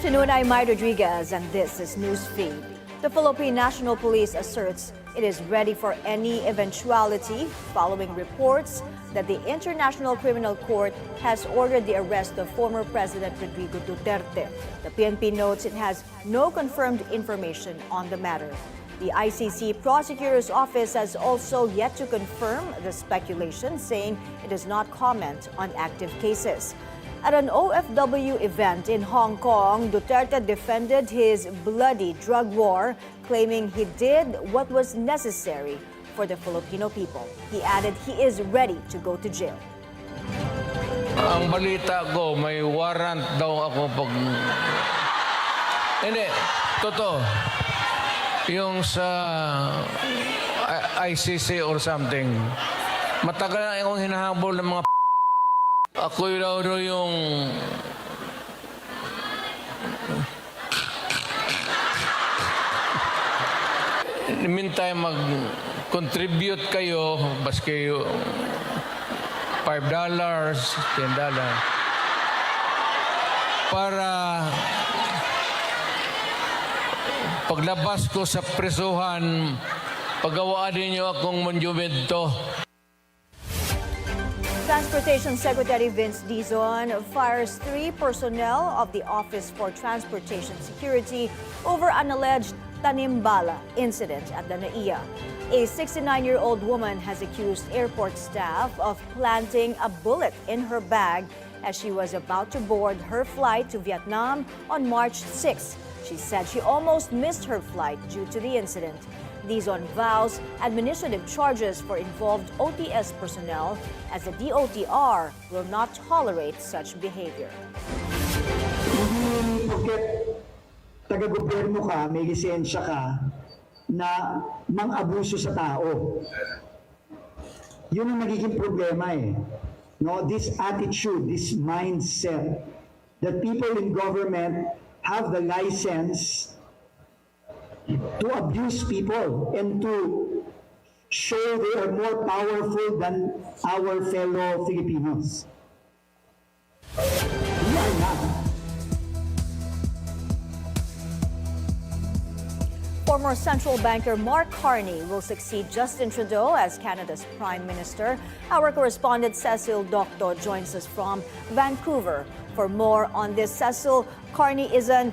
afternoon, I'm Mai Rodriguez, and this is Newsfeed. The Philippine National Police asserts it is ready for any eventuality following reports that the International Criminal Court has ordered the arrest of former President Rodrigo Duterte. The PNP notes it has no confirmed information on the matter. The ICC Prosecutor's Office has also yet to confirm the speculation, saying it does not comment on active cases. At an OFW event in Hong Kong, Duterte defended his bloody drug war, claiming he did what was necessary for the Filipino people. He added he is ready to go to jail. Ang balita ko, may warrant daw ako pag... Hindi, totoo. Yung sa ICC or something. Matagal na akong hinahabol ng mga ako daw yung in the meantime mag-contribute kayo baski $5, $10 para paglabas ko sa presuhan paggawaan niyo akong monumento. Transportation Secretary Vince Dizon fires 3 personnel of the Office for Transportation Security over an alleged tanim-bala incident at the NAIA. A 69-year-old woman has accused airport staff of planting a bullet in her bag as she was about to board her flight to Vietnam on March 6. She said she almost missed her flight due to the incident. Dizon vows administrative charges for involved OTS personnel as the DOTr will not tolerate such behavior. Hindi porket taga-gobyerno ka, may lisensya ka, na mang-abuso sa tao. Yun ang nagiging problema eh. No, this attitude, this mindset that people in government have the license to abuse people and to show they are more powerful than our fellow Filipinos. We are not. Former central banker Mark Carney will succeed Justin Trudeau as Canada's Prime Minister. Our correspondent Cecil Doctor joins us from Vancouver. For more on this, Cecil, Carney is an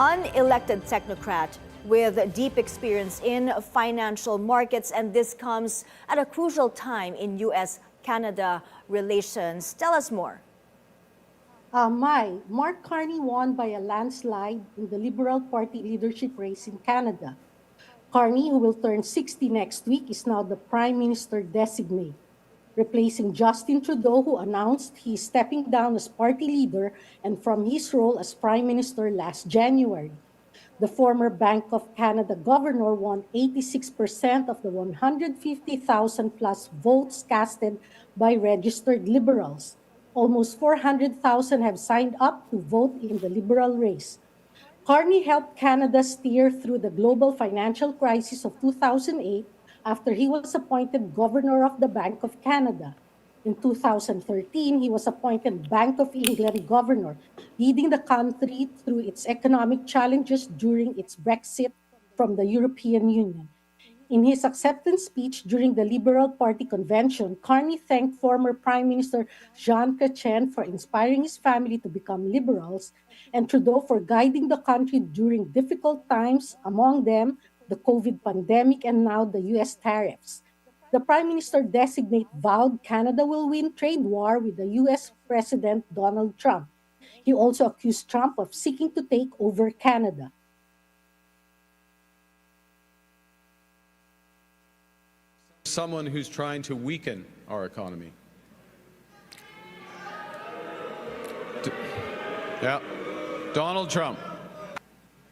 unelected technocrat with deep experience in financial markets, and this comes at a crucial time in U.S.-Canada relations. Tell us more. Mark Carney won by a landslide in the Liberal Party leadership race in Canada. Carney, who will turn 60 next week, is now the Prime Minister designate, replacing Justin Trudeau, who announced he is stepping down as party leader and from his role as Prime Minister last January. The former Bank of Canada governor won 86% of the 150,000 plus votes casted by registered Liberals. Almost 400,000 have signed up to vote in the Liberal race. Carney helped Canada steer through the global financial crisis of 2008 after he was appointed governor of the Bank of Canada. In 2013, he was appointed Bank of England governor, leading the country through its economic challenges during its Brexit from the European Union. In his acceptance speech during the Liberal Party convention, Carney thanked former Prime Minister Jean Chrétien for inspiring his family to become liberals and Trudeau for guiding the country during difficult times, among them the COVID pandemic and now the U.S. tariffs. The Prime Minister designate vowed Canada will win trade war with the U.S. President Donald Trump. He also accused Trump of seeking to take over Canada. Someone who's trying to weaken our economy. Yeah, Donald Trump.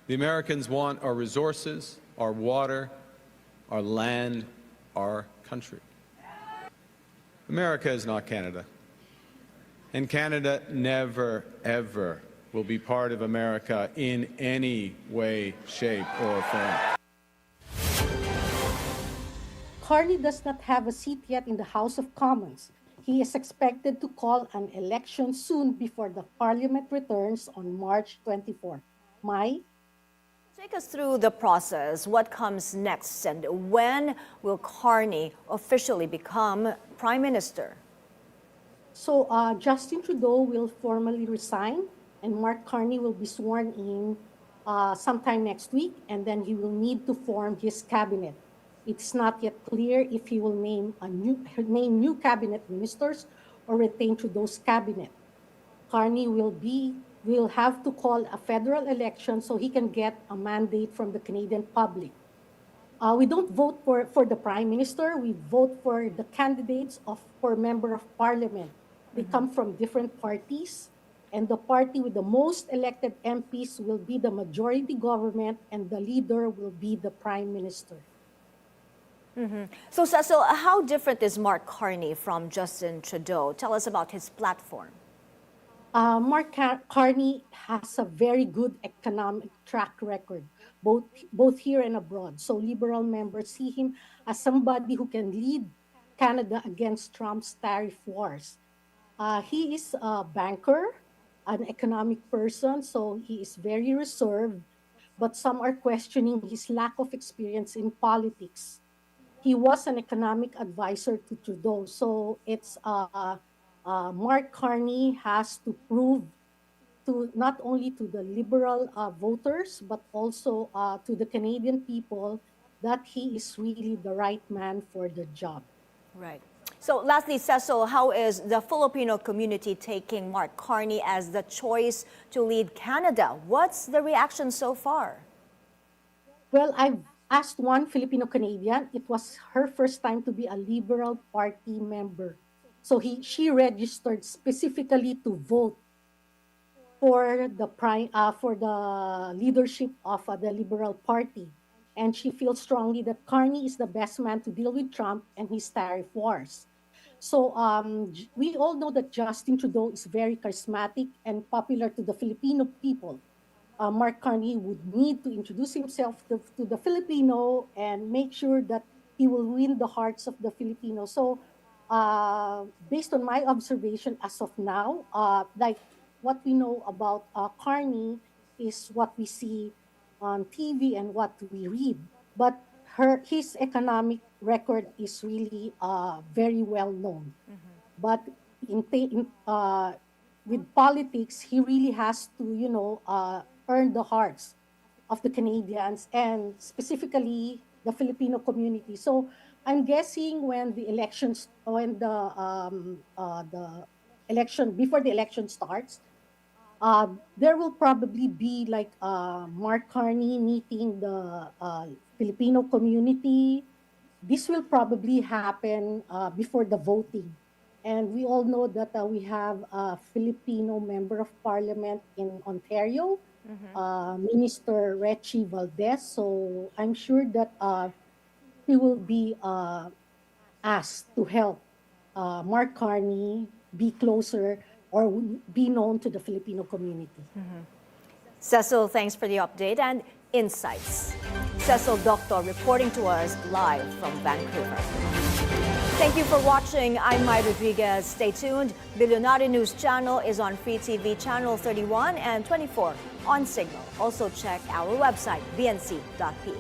The Americans want our resources, our water, our land, our country. America is not Canada. And Canada never, ever will be part of America in any way, shape, or form. Carney does not have a seat yet in the House of Commons. He is expected to call an election soon before the parliament returns on March 24. Mai? Take us through the process. What comes next, and when will Carney officially become Prime Minister? So Justin Trudeau will formally resign, and Mark Carney will be sworn in sometime next week, and then he will need to form his cabinet. It's not yet clear if he will name new cabinet ministers or retain Trudeau's cabinet. Carney will have to call a federal election so he can get a mandate from the Canadian public. We don't vote for the Prime Minister. We vote for the candidates for Member of Parliament. They come from different parties, and the party with the most elected MPs will be the majority government, and the leader will be the Prime Minister. So, Cecil, how different is Mark Carney from Justin Trudeau? Tell us about his platform. Mark Carney has a very good economic track record, both here and abroad. So Liberal members see him as somebody who can lead Canada against Trump's tariff wars. He is a banker, an economic person, so he is very reserved, but some are questioning his lack of experience in politics. He was an economic advisor to Trudeau, so it's Mark Carney has to prove to not only to the Liberal voters, but also to the Canadian people that he is really the right man for the job. Right. So lastly, Cecil, how is the Filipino community taking Mark Carney as the choice to lead Canada? What's the reaction so far? Well, I've asked one Filipino Canadian. It was her first time to be a Liberal Party member. So she registered specifically to vote for the leadership of the Liberal Party. And she feels strongly that Carney is the best man to deal with Trump and his tariff wars. So we all know that Justin Trudeau is very charismatic and popular to the Filipino people. Mark Carney would need to introduce himself to the Filipino and make sure that he will win the hearts of the Filipinos. So based on my observation as of now, like what we know about Carney is what we see on TV and what we read. But his economic record is really very well known. But with politics, he really has to, earn the hearts of the Canadians and specifically the Filipino community. So I'm guessing when the election before the election starts, there will probably be like Mark Carney meeting the Filipino community. This will probably happen before the voting. And we all know that we have a Filipino member of parliament in Ontario, Minister Rechi Valdez. So I'm sure that he will be asked to help Mark Carney be closer or be known to the Filipino community. Cecil, thanks for the update and insights. Cecil Doctor reporting to us live from Vancouver. Thank you for watching. I'm Mai Rodriguez. Stay tuned. Billionaire News Channel is on Free TV Channel 31 and 24 on Cignal. Also check our website, bnc.ph.